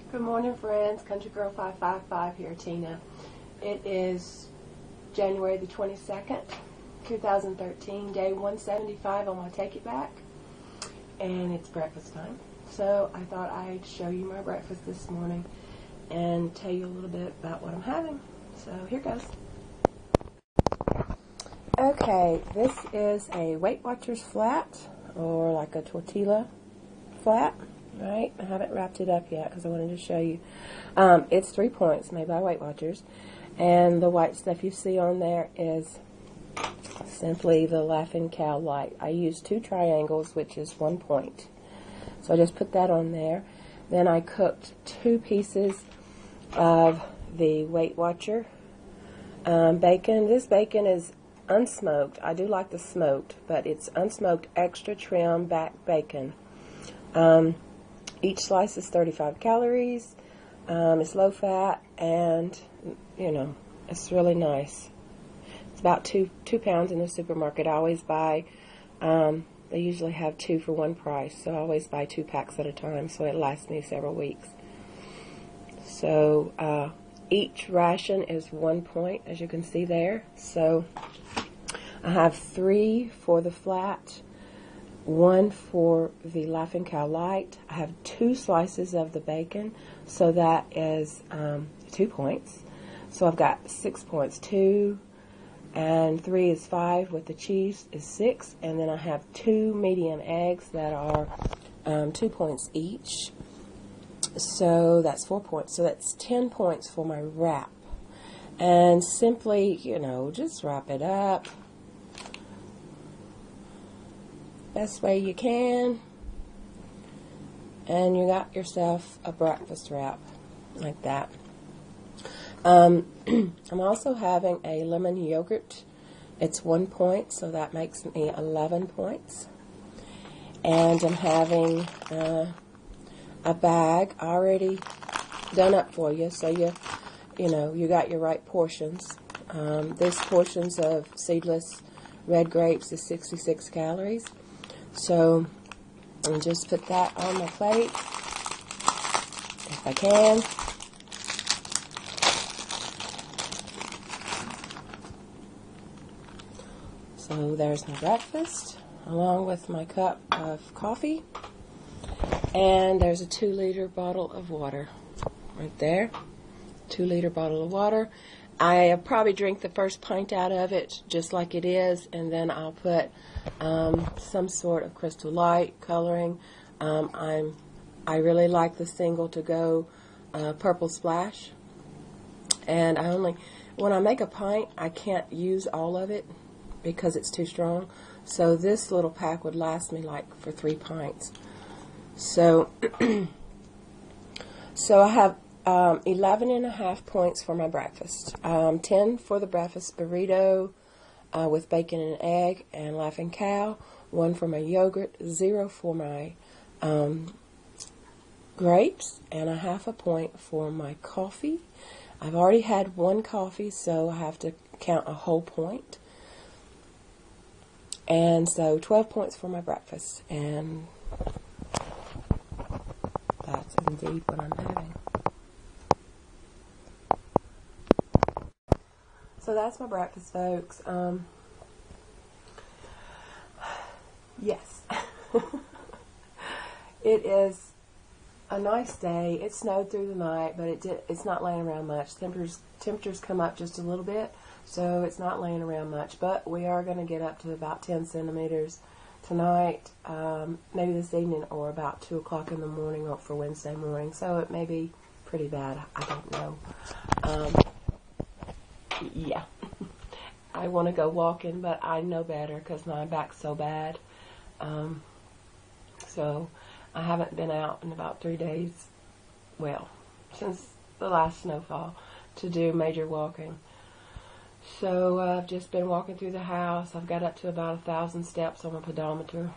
Good morning, friends. Country Girl 555 here, Tina. It is January the 22nd, 2013, day 175 on my Take It Back, and it's breakfast time. So I thought I'd show you my breakfast this morning and tell you a little bit about what I'm having. So here goes. Okay, this is a Weight Watchers flat, or like a tortilla flat. Right, I haven't wrapped it up yet because I wanted to show you. It's 3 points made by Weight Watchers, and the white stuff you see on there is simply the Laughing Cow Light. I used 2 triangles, which is 1 point. So I just put that on there. Then I cooked 2 pieces of the Weight Watcher bacon. This bacon is unsmoked. I do like the smoked, but it's unsmoked extra trim back bacon. Each slice is 35 calories. It's low fat, and it's really nice. It's about two pounds in the supermarket. I always buy. They usually have 2 for 1 price, so I always buy 2 packs at a time, so it lasts me several weeks. So each ration is 1 point, as you can see there. So I have 3 for the flat, 1 for the Laughing Cow Light. I have 2 slices of the bacon, so that is 2 points. So I've got 6 points. 2 and 3 is 5, with the cheese is 6, and then I have 2 medium eggs that are 2 points each. So that's 4 points. So that's 10 points for my wrap. And simply, just wrap it up best way you can, and you got yourself a breakfast wrap like that. I'm also having a lemon yogurt. It's 1 point, so that makes me 11 points. And I'm having a bag already done up for you, so you got your right portions. This portions of seedless red grapes is 66 calories. So I'll just put that on my plate if I can. So there's my breakfast, along with my cup of coffee. And there's a 2-liter bottle of water right there. 2-liter bottle of water. I probably drink the first pint out of it just like it is, and then I'll put some sort of Crystal Light coloring. I really like the single to go Purple Splash, and when I make a pint, I can't use all of it because it's too strong. So this little pack would last me like for 3 pints. So I have 11.5 points for my breakfast. 10 for the breakfast burrito with bacon and egg and Laughing Cow. 1 for my yogurt. 0 for my grapes, and a 0.5 point for my coffee. I've already had 1 coffee, so I have to count a whole point. And so 12 points for my breakfast, and that's indeed what I'm having. So that's my breakfast, folks. Yes. It is a nice day. It snowed through the night, but it's not laying around much. Temperatures come up just a little bit, so it's not laying around much. But we are going to get up to about 10 centimeters tonight, maybe this evening, or about 2 o'clock in the morning for Wednesday morning. So it may be pretty bad. I don't know. Yeah. I want to go walking, but I know better because my back's so bad. So I haven't been out in about 3 days, since the last snowfall, to do major walking. So I've just been walking through the house. I've got up to about 1,000 steps on my pedometer.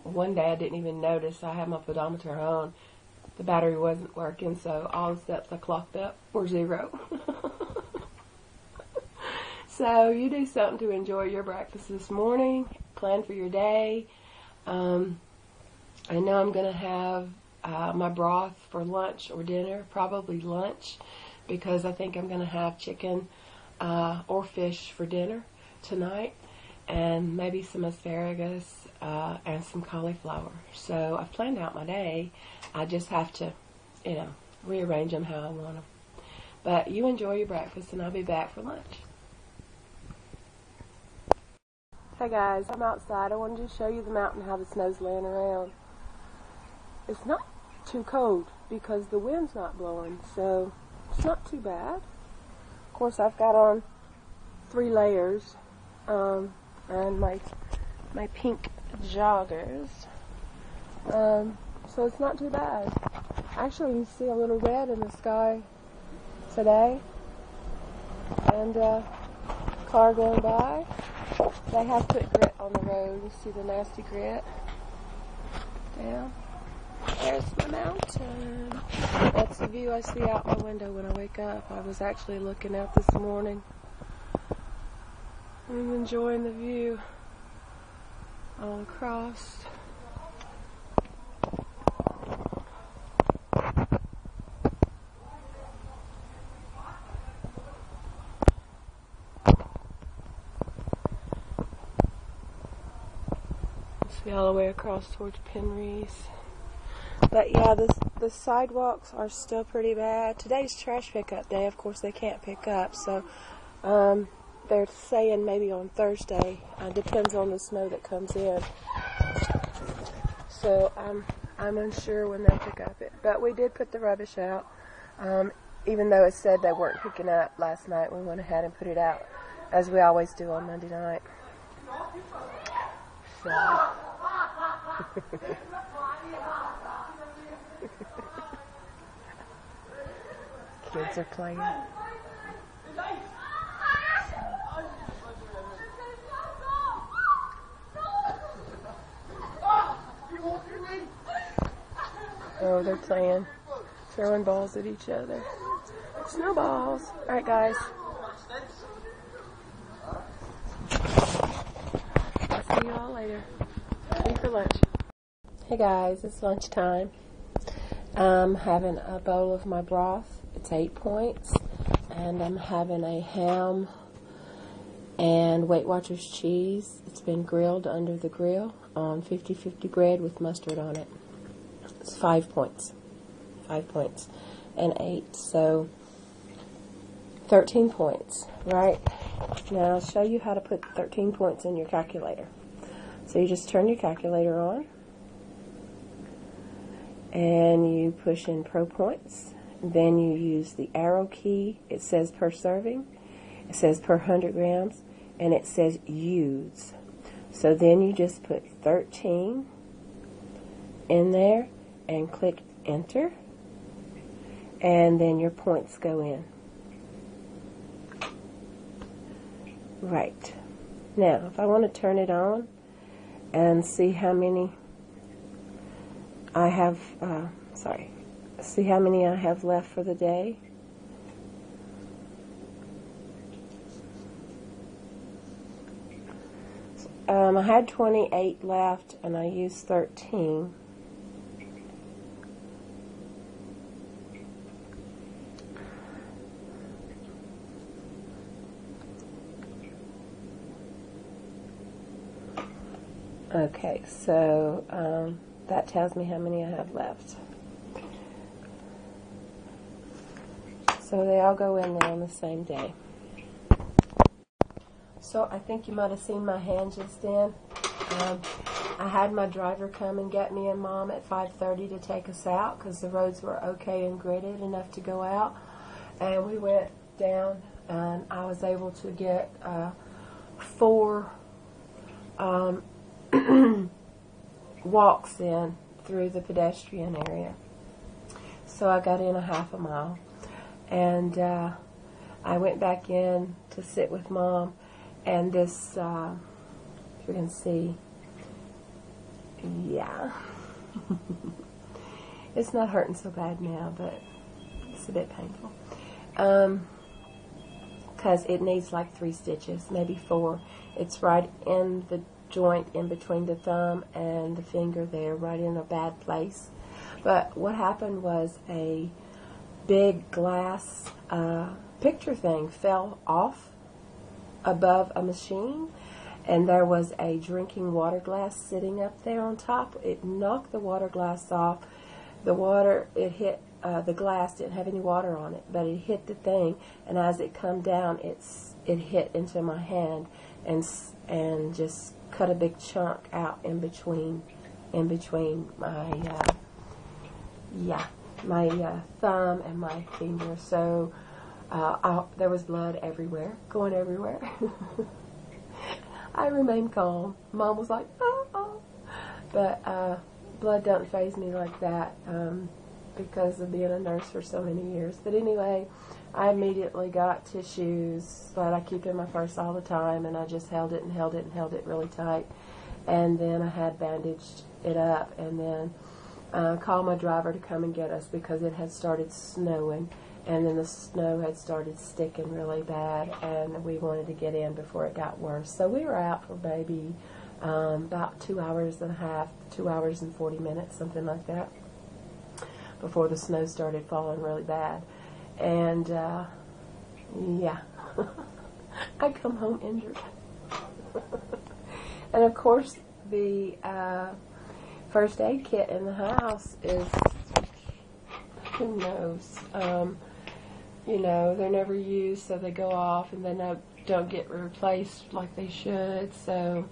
One day I didn't even notice I had my pedometer on. The battery wasn't working, so all the steps I clocked up were 0. So you do something to enjoy your breakfast this morning. Plan for your day. I know I'm going to have my broth for lunch or dinner, probably lunch, because I think I'm going to have chicken or fish for dinner tonight, and maybe some asparagus and some cauliflower. So I've planned out my day. I just have to, rearrange them how I want them. But you enjoy your breakfast, and I'll be back for lunch. Hey guys, I'm outside. I wanted to show you the mountain, how the snow's laying around. It's not too cold because the wind's not blowing, so it's not too bad. Of course, I've got on 3 layers and my pink joggers, so it's not too bad. Actually, you see a little red in the sky today, and car going by. They have put grit on the road. You see the nasty grit down. There's the mountain. That's the view I see out my window when I wake up. I was actually looking out this morning. I'm enjoying the view all across. See all the way across towards Penreese. But yeah, the sidewalks are still pretty bad. Today's trash pickup day. Of course, they can't pick up, so they're saying maybe on Thursday. Depends on the snow that comes in. So I'm unsure when they'll pick up it. But we did put the rubbish out. Even though it said they weren't picking up last night, we went ahead and put it out, as we always do on Monday night. So. Kids are playing. Oh, they're playing, throwing balls at each other. Snowballs. All right, guys. I'll see you all later. See you for lunch. Hey guys, it's lunchtime. I'm having a bowl of my broth. It's 8 points. And I'm having a ham and Weight Watchers cheese. It's been grilled under the grill on 50-50 bread with mustard on it. It's 5 points. 5 points. And 8. So 13 points, right? Now I'll show you how to put 13 points in your calculator. So you just turn your calculator on, and you push in pro points. Then you use the arrow key. It says per serving, it says per 100 grams, and it says use. So then you just put 13 in there and click enter, and then your points go in. Right. Now, if I want to turn it on and see how many I have, see how many I have left for the day. I had 28 left, and I used 13. Okay, so that tells me how many I have left. So they all go in there on the same day. So I think you might have seen my hand just then. I had my driver come and get me and Mom at 5:30 to take us out because the roads were okay and gridded enough to go out. And we went down, and I was able to get 4 walks in through the pedestrian area. So I got in a half a mile, and I went back in to sit with Mom, and this, if you can see, yeah, it's not hurting so bad now, but it's a bit painful, because it needs like 3 stitches, maybe 4. It's right in the joint in between the thumb and the finger there, right in a bad place. But what happened was a big glass picture thing fell off above a machine, and there was a drinking water glass sitting up there on top. It knocked the water glass off. The water, it hit the glass, didn't have any water on it, but it hit the thing, and as it come down, it hit into my hand and just cut a big chunk out in between my thumb and my finger. So there was blood everywhere, going everywhere. I remained calm. Mom was like, oh. But blood doesn't faze me like that because of being a nurse for so many years. But anyway, I immediately got tissues that I keep in my purse all the time, and I just held it really tight. And then I had bandaged it up, and then called my driver to come and get us because it had started snowing, and then the snow had started sticking really bad, and we wanted to get in before it got worse. So we were out for maybe about 2 hours and a half, 2 hours and 40 minutes, something like that, before the snow started falling really bad. And yeah, I come home injured. And of course, the first aid kit in the house is, who knows, you know, they're never used, so they go off and then don't get replaced like they should. So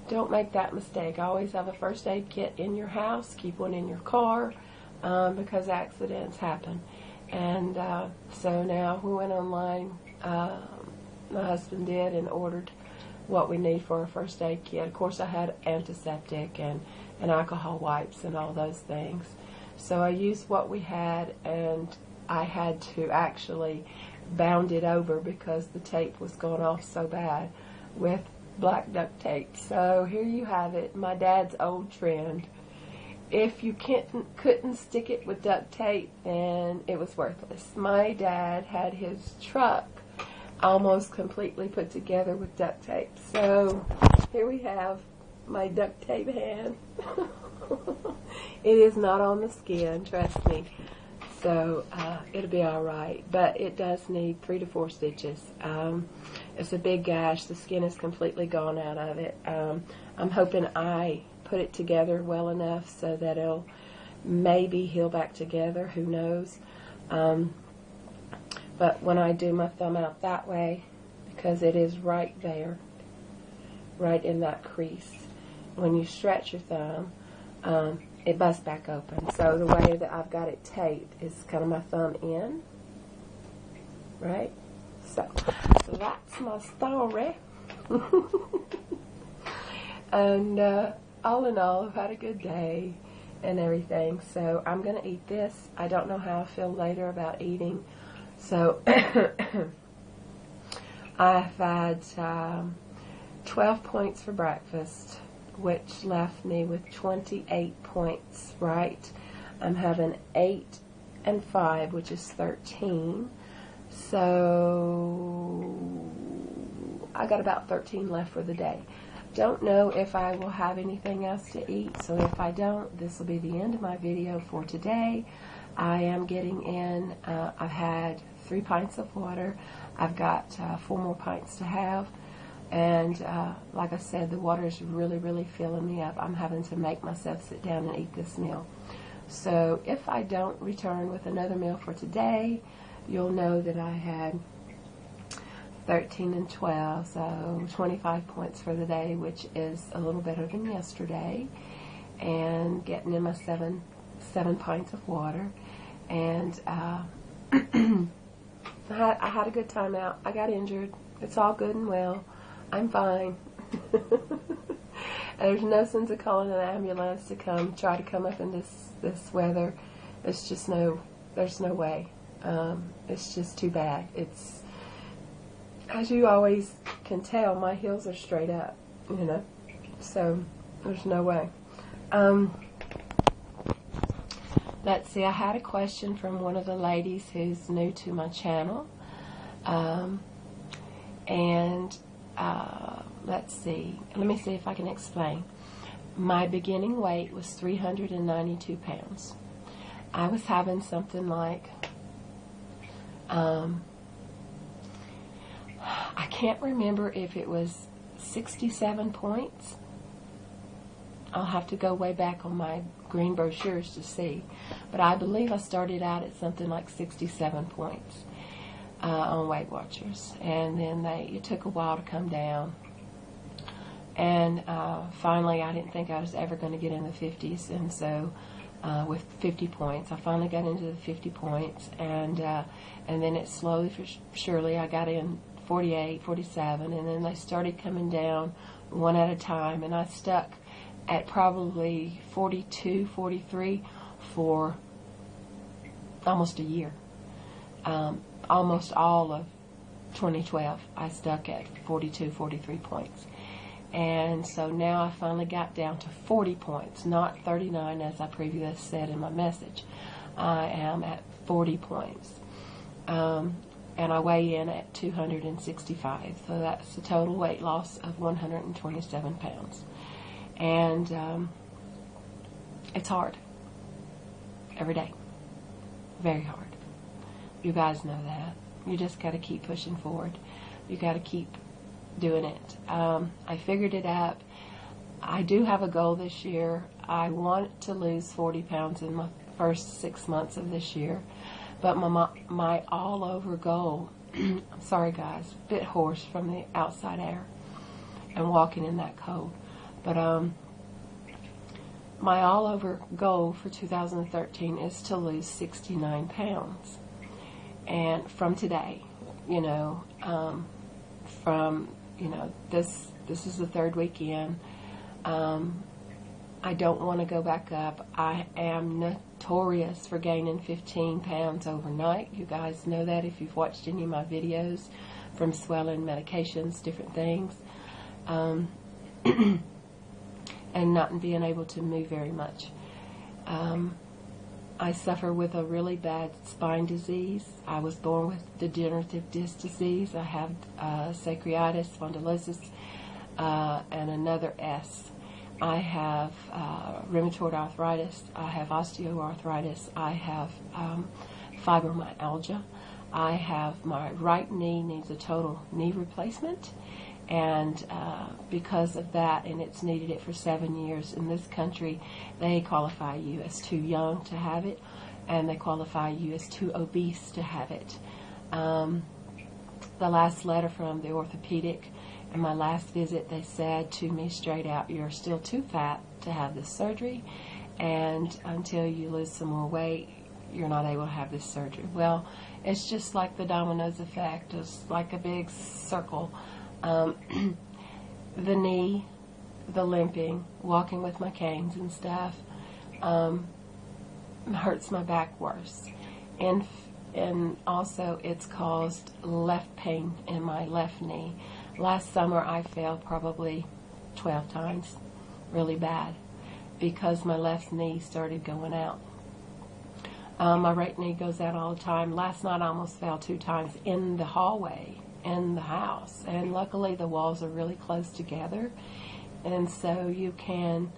don't make that mistake. Always have a first aid kit in your house. Keep one in your car because accidents happen. And so now we went online, my husband did, and ordered what we need for a first aid kit. Of course, I had antiseptic and alcohol wipes and all those things. So I used what we had, and I had to actually bound it over because the tape was going off so bad with black duct tape. So here you have it, my dad's old trend. If you couldn't stick it with duct tape, then it was worthless. My dad had his truck almost completely put together with duct tape. So here we have my duct tape hand. It is not on the skin, trust me. So it'll be all right. But it does need 3 to 4 stitches. It's a big gash. The skin is completely gone out of it. I'm hoping I put it together well enough so that it'll maybe heal back together. Who knows? But when I do my thumb out that way, because it is right there, right in that crease, when you stretch your thumb, it busts back open. So the way that I've got it taped is kind of my thumb in, right? So that's my story. And all in all, I've had a good day and everything. So I'm going to eat this. I don't know how I feel later about eating. So I've had 12 points for breakfast, which left me with 28 points, right? I'm having 8 and 5, which is 13. So I got about 13 left for the day. Don't know if I will have anything else to eat, so if I don't, this will be the end of my video for today. I am getting in, I've had 3 pints of water. I've got 4 more pints to have. And like I said, the water is really, really filling me up. I'm having to make myself sit down and eat this meal. So if I don't return with another meal for today, you'll know that I had 13 and 12, so 25 points for the day, which is a little better than yesterday. And getting in my 7 pints of water. And I had a good time out. I got injured. It's all good and well. I'm fine. There's no sense of calling an ambulance to try to come up in this weather. It's just there's no way. It's just too bad. It's, as you always can tell, my heels are straight up, you know, so there's no way. Let's see, I had a question from one of the ladies who's new to my channel, and let's see, let me see if I can explain. My beginning weight was 392 pounds. I was having something like, I can't remember if it was 67 points. I'll have to go way back on my green brochures to see. But I believe I started out at something like 67 points on Weight Watchers. And then it took a while to come down. And finally, I didn't think I was ever going to get in the 50s. And so with 50 points, I finally got into the 50 points. And then it slowly, surely, I got in 48, 47. And then they started coming down one at a time. And I stuck at probably 42, 43 for almost a year. Almost all of 2012, I stuck at 42, 43 points. And so now I finally got down to 40 points, not 39 as I previously said in my message. I am at 40 points. And I weigh in at 265. So that's a total weight loss of 127 pounds. And it's hard. Every day. Very hard. You guys know that. You just got to keep pushing forward. You got to keep doing it. I figured it out. I do have a goal this year. I want to lose 40 pounds in my first 6 months of this year. But my all-over goal, I'm sorry guys, a bit hoarse from the outside air and walking in that cold. But my all-over goal for 2013 is to lose 69 pounds. And from today, this is the third weekend. I don't want to go back up. I am notorious for gaining 15 pounds overnight. You guys know that if you've watched any of my videos, from swelling, medications, different things. And not being able to move very much. I suffer with a really bad spine disease. I was born with degenerative disc disease. I have sacroiliitis, spondylosis, and another S. I have rheumatoid arthritis. I have osteoarthritis. I have fibromyalgia. I have my right knee needs a total knee replacement. And because of that, and it's needed it for 7 years in this country, they qualify you as too young to have it, and they qualify you as too obese to have it. The last letter from the orthopedic and my last visit, they said to me straight out, you're still too fat to have this surgery, and until you lose some more weight, you're not able to have this surgery. Well, it's just like the dominoes effect. It's like a big circle. The knee, the limping, walking with my canes and stuff, hurts my back worse. And also it's caused left pain in my left knee. Last summer I fell probably 12 times, really bad, because my left knee started going out. My right knee goes out all the time. Last night I almost fell 2 times in the hallway in the house, and luckily the walls are really close together, and so you can,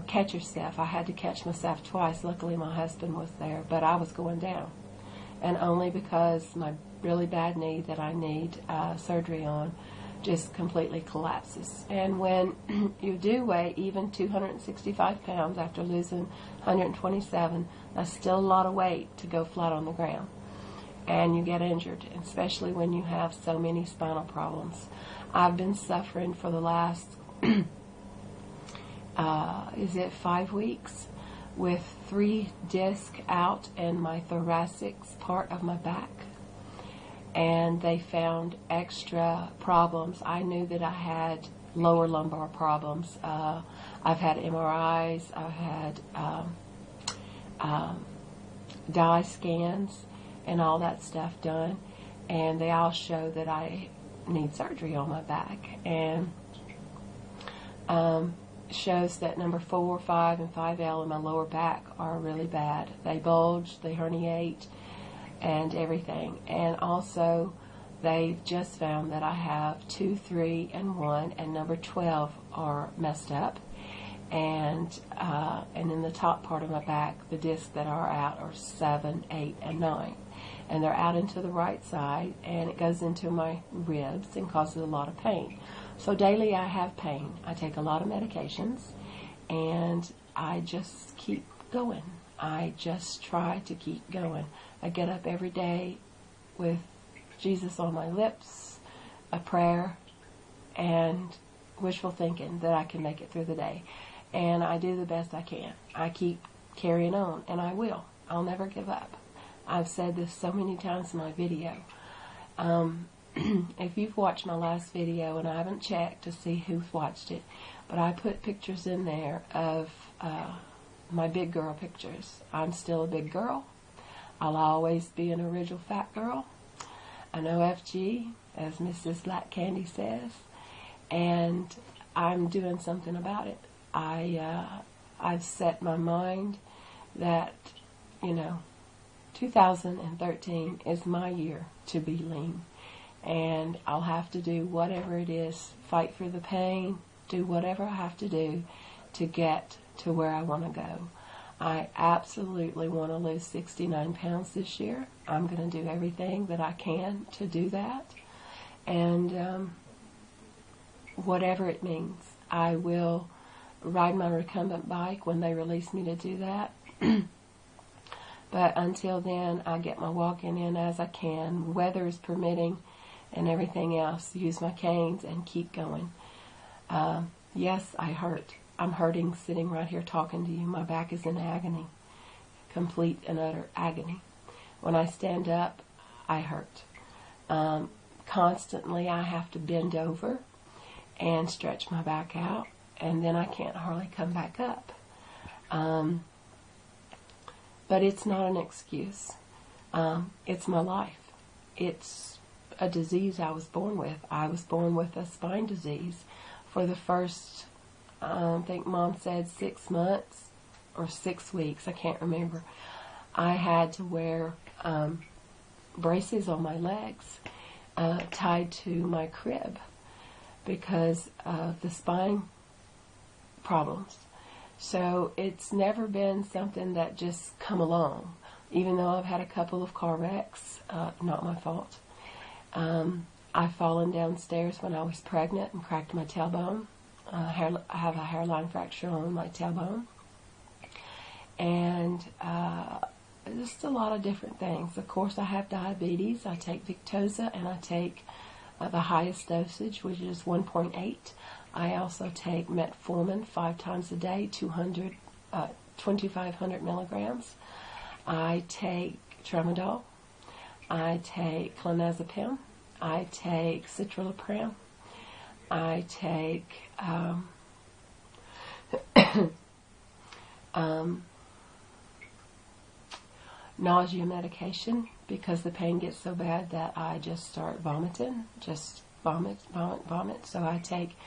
catch yourself. I had to catch myself twice. Luckily my husband was there, but I was going down, and only because my really bad knee that I need surgery on just completely collapses. And when you do weigh even 265 pounds after losing 127, that's still a lot of weight to go flat on the ground. And you get injured, especially when you have so many spinal problems. I've been suffering for the last, 5 weeks, with 3 discs out in my thoracic part of my back. And they found extra problems. I knew that I had lower lumbar problems. I've had MRIs, I've had dye scans, and all that stuff done, and they all show that I need surgery on my back, and shows that number 4, 5, and 5L in my lower back are really bad. They bulge, they herniate, and everything. And also, they've just found that I have 2, 3, and 1, and number 12 are messed up, and in the top part of my back, the discs that are out are 7, 8, and 9. And they're out into the right side, and it goes into my ribs and causes a lot of pain. So daily I have pain. I take a lot of medications, and I just keep going. I just try to keep going. I get up every day with Jesus on my lips, a prayer, and wishful thinking that I can make it through the day. And I do the best I can. I keep carrying on, and I will. I'll never give up. I've said this so many times in my video. If you've watched my last video, and I haven't checked to see who's watched it, but I put pictures in there of my big girl pictures. I'm still a big girl. I'll always be an original fat girl, an OFG, as Mrs. Black Candy says, and I'm doing something about it. I've set my mind that, 2013 is my year to be lean, and I'll have to do whatever it is, fight for the pain, do whatever I have to do to get to where I want to go. I absolutely want to lose 69 pounds this year. I'm going to do everything that I can to do that, and whatever it means. I will ride my recumbent bike when they release me to do that. But until then, I get my walking in as I can, weather is permitting, and everything else. Use my canes and keep going. Yes, I hurt. I'm hurting sitting right here talking to you. My back is in agony, complete and utter agony. When I stand up, I hurt. Constantly, I have to bend over and stretch my back out, and then I can't hardly come back up. But it's not an excuse. It's my life. It's a disease I was born with. I was born with a spine disease. For the first, I think Mom said 6 months or 6 weeks, I can't remember, I had to wear braces on my legs tied to my crib because of the spine problems. So it's never been something that just come along. Even though I've had a couple of car wrecks, not my fault. I've fallen downstairs when I was pregnant and cracked my tailbone. I have a hairline fracture on my tailbone. And just a lot of different things. Of course, I have diabetes. I take Victoza, and I take the highest dosage, which is 1.8. I also take metformin 5 times a day, 2,500 milligrams. I take tramadol. I take clonazepam. I take citalopram. I take nausea medication because the pain gets so bad that I just start vomiting, just vomit. So I take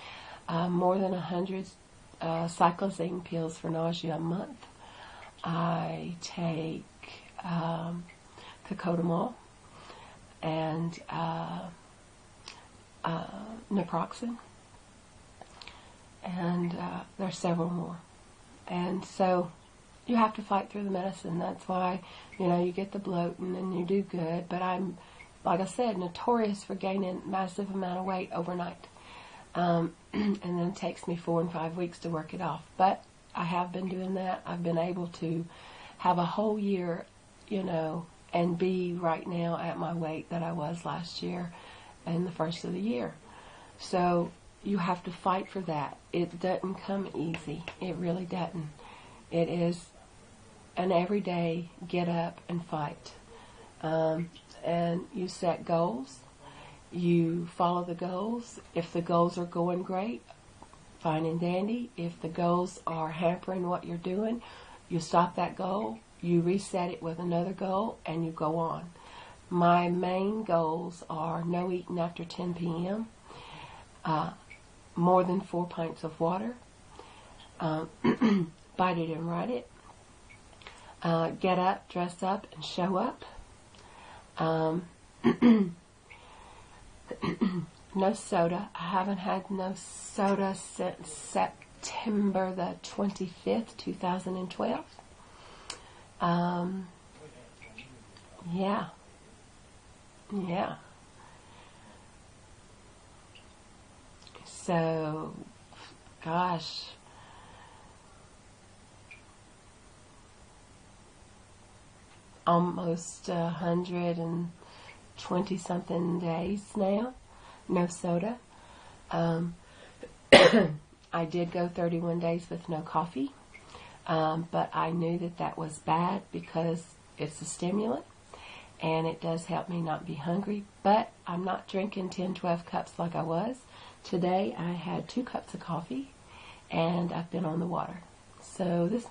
more than 100 cyclozine pills for nausea a month. I take cocodamol and naproxen, and there's several more. And so you have to fight through the medicine. That's why, you get the bloating and you do good. But I'm, like I said, notorious for gaining massive amount of weight overnight. And then it takes me 4 and 5 weeks to work it off. But I have been doing that. I've been able to have a whole year, and be right now at my weight that I was last year and the first of the year. So you have to fight for that. It doesn't come easy. It really doesn't. It is an everyday get up and fight. And you set goals. You follow the goals. If the goals are going great, fine and dandy. If the goals are hampering what you're doing, you stop that goal, you reset it with another goal, and you go on. My main goals are no eating after 10 p.m., more than 4 pints of water, bite it and write it, get up, dress up, and show up. No soda. I haven't had no soda since September the 25th, 2012. Yeah. Yeah. So, gosh. Almost 120 something days now. No soda. I did go 31 days with no coffee. But I knew that that was bad because it's a stimulant and it does help me not be hungry. But I'm not drinking 10, 12 cups like I was. Today I had 2 cups of coffee and I've been on the water. So this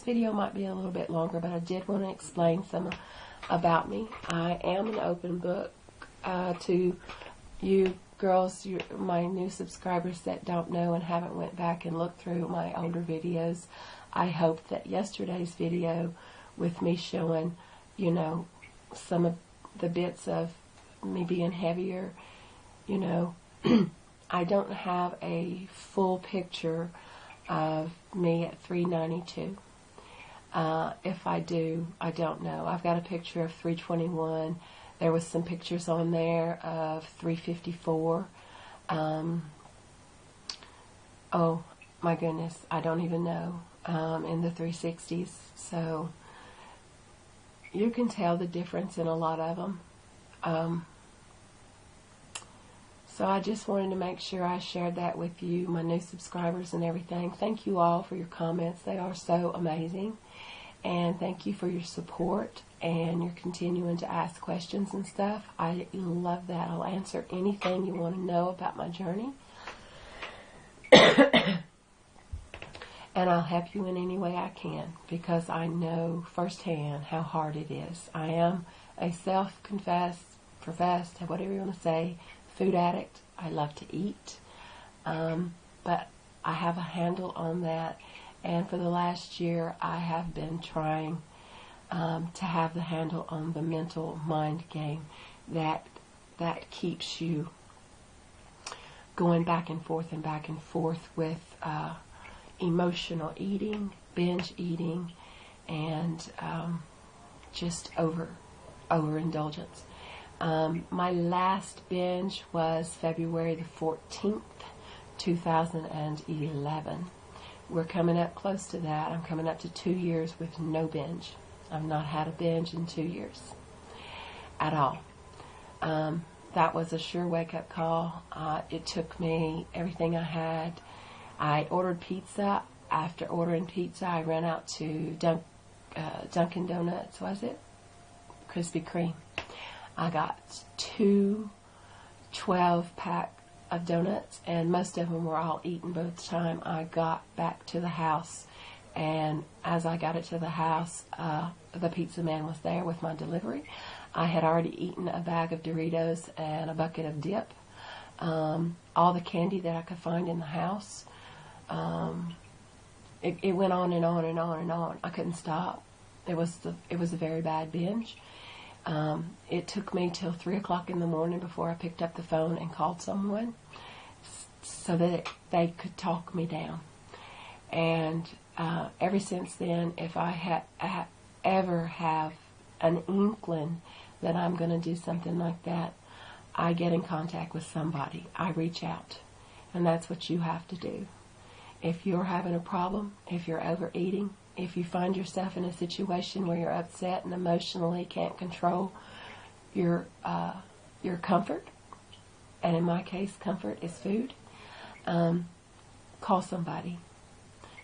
video might be a little bit longer, but I did want to explain some about me. I am an open book to you girls, my new subscribers that don't know and haven't went back and looked through my older videos. I hope that yesterday's video with me showing, you know, some of the bits of me being heavier, you know, I don't have a full picture of me at 392. If I do, I don't know. I've got a picture of 321. There was some pictures on there of 354. Oh my goodness, I don't even know. In the 360s. So you can tell the difference in a lot of them. So I just wanted to make sure I shared that with you, my new subscribers and everything. Thank you all for your comments. They are so amazing. And thank you for your support and you're continuing to ask questions and stuff. I love that. I'll answer anything you want to know about my journey. And I'll help you in any way I can because I know firsthand how hard it is. I am a self-confessed, professed, whatever you want to say, food addict. I love to eat. But I have a handle on that. And for the last year, I have been trying to have the handle on the mental mind game that keeps you going back and forth with emotional eating, binge eating, and just overindulgence. My last binge was February the 14th, 2011. We're coming up close to that. I'm coming up to 2 years with no binge. I've not had a binge in 2 years at all. That was a sure wake-up call. It took me everything I had. I ordered pizza. After ordering pizza, I ran out to Dunkin' Donuts, was it? Krispy Kreme. I got 2 12-pack of donuts, and most of them were all eaten by the time I got back to the house. And as I got it to the house, the pizza man was there with my delivery. I had already eaten a bag of Doritos and a bucket of dip. All the candy that I could find in the house. It went on and on and on and on. I couldn't stop. It was a very bad binge. It took me till 3 o'clock in the morning before I picked up the phone and called someone so that they could talk me down. And ever since then, if I ever have an inkling that I'm going to do something like that, I get in contact with somebody. I reach out. And that's what you have to do. If you're having a problem, if you're overeating, if you find yourself in a situation where you're upset and emotionally can't control your comfort, and in my case, comfort is food, call somebody,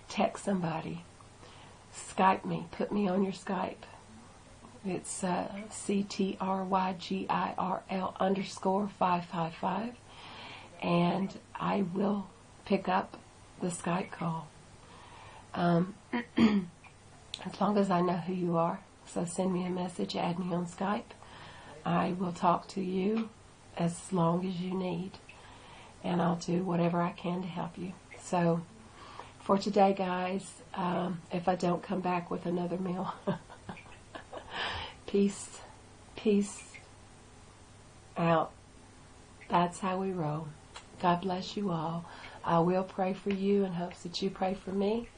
text somebody, Skype me, put me on your Skype. It's CTRYGIRL_555, and I will pick up the Skype call. As long as I know who you are. So send me a message, add me on Skype. I will talk to you as long as you need. And I'll do whatever I can to help you. So for today, guys, if I don't come back with another meal, peace out. That's how we roll. God bless you all. I will pray for you in hopes that you pray for me.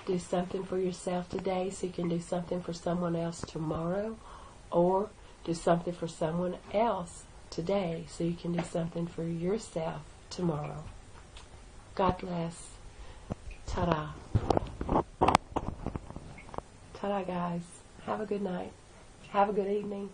Do something for yourself today so you can do something for someone else tomorrow, or do something for someone else today so you can do something for yourself tomorrow. God bless. Ta-da. Ta-da, guys. Have a good night. Have a good evening.